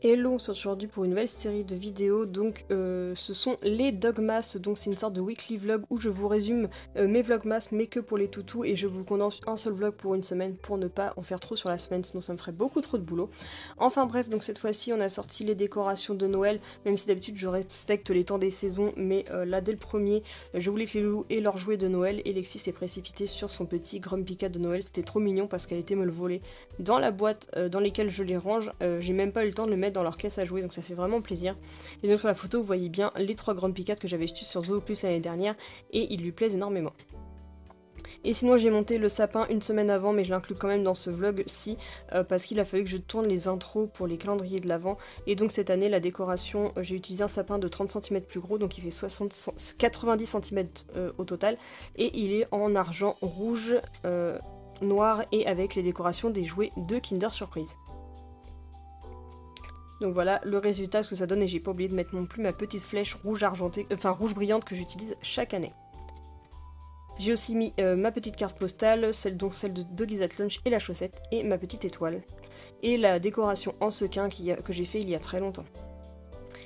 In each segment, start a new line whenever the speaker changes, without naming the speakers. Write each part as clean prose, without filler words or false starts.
Hello, on se retrouve aujourd'hui pour une nouvelle série de vidéos, donc ce sont les Dogmas, donc c'est une sorte de weekly vlog où je vous résume mes vlogmas mais que pour les toutous et je vous condense un seul vlog pour une semaine pour ne pas en faire trop sur la semaine sinon ça me ferait beaucoup trop de boulot. Enfin bref, donc cette fois-ci on a sorti les décorations de Noël, même si d'habitude je respecte les temps des saisons, mais là dès le premier je voulais que les loulous aient leur jouet de Noël et Lexi s'est précipitée sur son petit Grumpy Cat de Noël, c'était trop mignon parce qu'elle était me le voler dans la boîte dans lesquelles je les range, j'ai même pas eu le temps de le mettre dans leur caisse à jouer, donc ça fait vraiment plaisir. Et donc sur la photo vous voyez bien les 3 Grumpy Cat que j'avais achetés sur Zooplus l'année dernière et ils lui plaisent énormément. Et sinon j'ai monté le sapin une semaine avant, mais je l'inclus quand même dans ce vlog-ci parce qu'il a fallu que je tourne les intros pour les calendriers de l'Avent. Et donc cette année la décoration, j'ai utilisé un sapin de 30 cm plus gros, donc il fait 90 cm au total. Et il est en argent, rouge, noir et avec les décorations des jouets de Kinder Surprise. Donc voilà le résultat, ce que ça donne, et j'ai pas oublié de mettre non plus ma petite flèche rouge argentée, enfin rouge brillante que j'utilise chaque année. J'ai aussi mis ma petite carte postale, celle de Doggy's at Lunch et la chaussette, et ma petite étoile. Et la décoration en sequin que j'ai fait il y a très longtemps.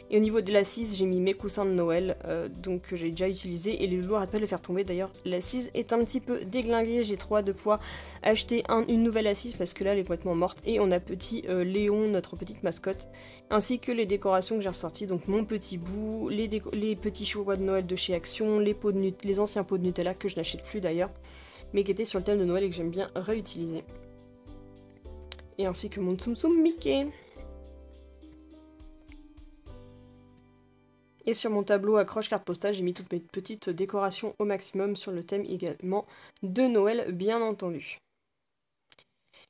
Et au niveau de l'assise, j'ai mis mes coussins de Noël, donc que j'ai déjà utilisé, et les loulous arrêtent pas de les faire tomber. D'ailleurs, l'assise est un petit peu déglinguée, j'ai trop hâte de pouvoir acheter une nouvelle assise, parce que là, elle est complètement morte. Et on a petit Léon, notre petite mascotte, ainsi que les décorations que j'ai ressorties, donc mon petit bout, les petits chihuahuas de Noël de chez Action, les anciens pots de Nutella, que je n'achète plus d'ailleurs, mais qui étaient sur le thème de Noël et que j'aime bien réutiliser. Et ainsi que mon Tsum Tsum Mickey. Et sur mon tableau accroche carte postale, j'ai mis toutes mes petites décorations au maximum sur le thème également de Noël, bien entendu.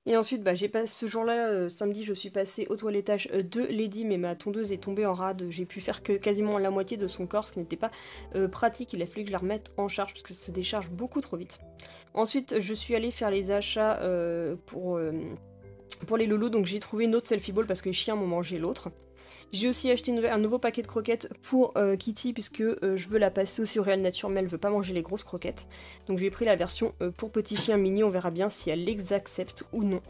Et ensuite, ce jour-là, samedi, je suis passée au toilettage de Lady, mais ma tondeuse est tombée en rade. J'ai pu faire que quasiment la moitié de son corps, ce qui n'était pas pratique. Il a fallu que je la remette en charge parce que ça se décharge beaucoup trop vite. Ensuite, je suis allée faire les achats pour les loulous, donc j'ai trouvé une autre selfie ball parce que les chiens m'ont mangé l'autre. J'ai aussi acheté un nouveau paquet de croquettes pour Kitty puisque je veux la passer aussi au Real Nature, mais elle veut pas manger les grosses croquettes. Donc j'ai pris la version pour petit chien mini, on verra bien si elle les accepte ou non.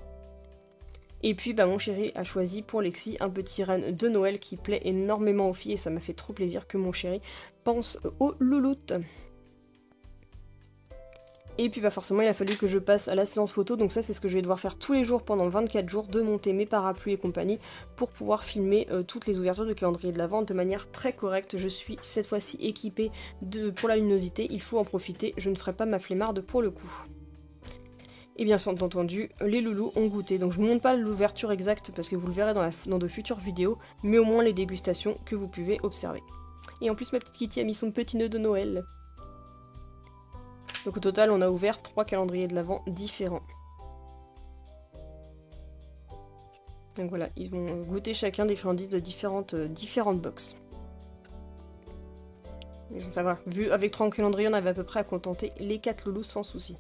Et puis mon chéri a choisi pour Lexi un petit renne de Noël qui plaît énormément aux filles et ça m'a fait trop plaisir que mon chéri pense aux louloutes. Et puis forcément il a fallu que je passe à la séance photo, donc ça c'est ce que je vais devoir faire tous les jours pendant 24 jours, de monter mes parapluies et compagnie pour pouvoir filmer toutes les ouvertures de calendrier de l'Avent de manière très correcte. Je suis cette fois-ci équipée pour la luminosité, il faut en profiter, je ne ferai pas ma flemmarde pour le coup. Et bien entendu, les loulous ont goûté, donc je ne montre pas l'ouverture exacte parce que vous le verrez dans de futures vidéos, mais au moins les dégustations que vous pouvez observer. Et en plus ma petite Kitty a mis son petit nœud de Noël. Donc au total, on a ouvert 3 calendriers de l'Avent différents. Donc voilà, ils vont goûter chacun des friandises de différentes box. Ça va, vu avec 3 calendriers, on avait à peu près à contenter les 4 loulous sans souci.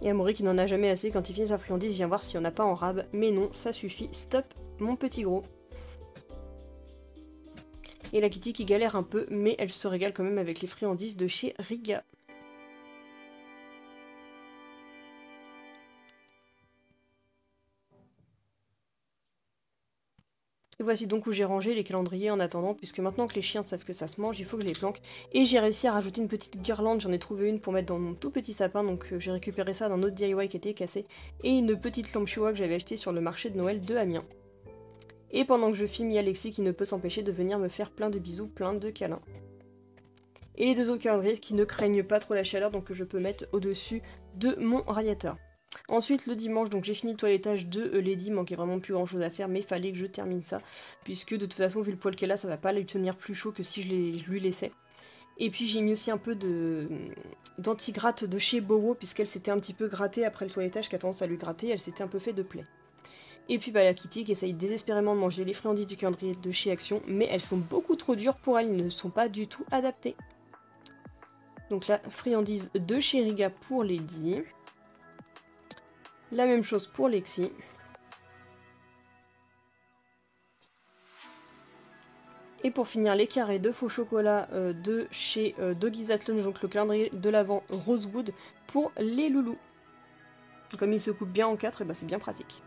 Et Amaury qui n'en a jamais assez, quand il finit sa friandise, il vient voir s'il n'y en a pas en rab. Mais non, ça suffit. Stop, mon petit gros. Et la Kitty qui galère un peu, mais elle se régale quand même avec les friandises de chez Riga. Et voici donc où j'ai rangé les calendriers en attendant, puisque maintenant que les chiens savent que ça se mange, il faut que je les planque. Et j'ai réussi à rajouter une petite guirlande, j'en ai trouvé une pour mettre dans mon tout petit sapin, donc j'ai récupéré ça d'un autre DIY qui était cassé. Et une petite lampe chua que j'avais achetée sur le marché de Noël de Amiens. Et pendant que je filme, il y a Alexis qui ne peut s'empêcher de venir me faire plein de bisous, plein de câlins. Et les 2 autres calendriers qui ne craignent pas trop la chaleur, donc que je peux mettre au-dessus de mon radiateur. Ensuite le dimanche, donc j'ai fini le toilettage de Lady, il manquait vraiment plus grand chose à faire, mais il fallait que je termine ça, puisque de toute façon vu le poil qu'elle a, ça va pas lui tenir plus chaud que si je lui laissais. Et puis j'ai mis aussi un peu d'anti-gratte de chez Bowo, puisqu'elle s'était un petit peu grattée après le toilettage qui a tendance à lui gratter, elle s'était un peu fait de plaie. Et puis la Kitty qui essaye désespérément de manger les friandises du calendrier de chez Action, mais elles sont beaucoup trop dures pour elle, elles ne sont pas du tout adaptées. Donc la friandise de chez Riga pour Lady. La même chose pour Lexi. Et pour finir, les carrés de faux chocolat de chez Doggy's at Lunch, donc le calendrier de l'Avent Rosewood pour les loulous. Comme ils se coupent bien en 4, et bah c'est bien pratique.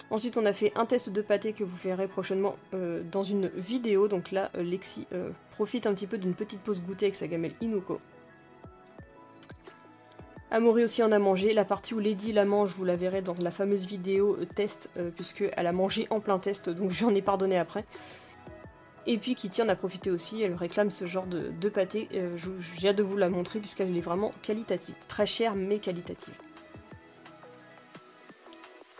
Ensuite, on a fait un test de pâté que vous verrez prochainement dans une vidéo. Donc là, Lexi profite un petit peu d'une petite pause goûter avec sa gamelle Inuko. Amaury aussi en a mangé. La partie où Lady la mange, vous la verrez dans la fameuse vidéo test, puisqu'elle a mangé en plein test, donc j'en ai pardonné après. Et puis Kitty en a profité aussi, elle réclame ce genre de pâté. J'ai hâte de vous la montrer, puisqu'elle est vraiment qualitative. Très chère, mais qualitative.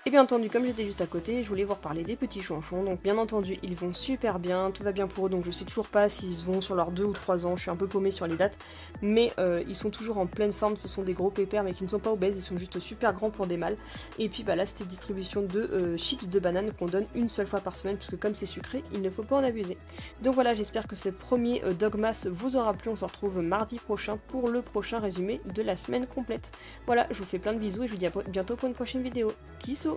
Et bien entendu, comme j'étais juste à côté, je voulais vous reparler des petits chouanchons. Donc bien entendu, ils vont super bien, tout va bien pour eux. Donc je sais toujours pas s'ils vont sur leurs 2 ou 3 ans, je suis un peu paumée sur les dates. Mais ils sont toujours en pleine forme, ce sont des gros pépères mais qui ne sont pas obèses, ils sont juste super grands pour des mâles. Et puis bah là, c'était distribution de chips de banane qu'on donne une seule fois par semaine, puisque comme c'est sucré, il ne faut pas en abuser. Donc voilà, j'espère que ce premier Dogmas vous aura plu. On se retrouve mardi prochain pour le prochain résumé de la semaine complète. Voilà, je vous fais plein de bisous et je vous dis à bientôt pour une prochaine vidéo. Kisso!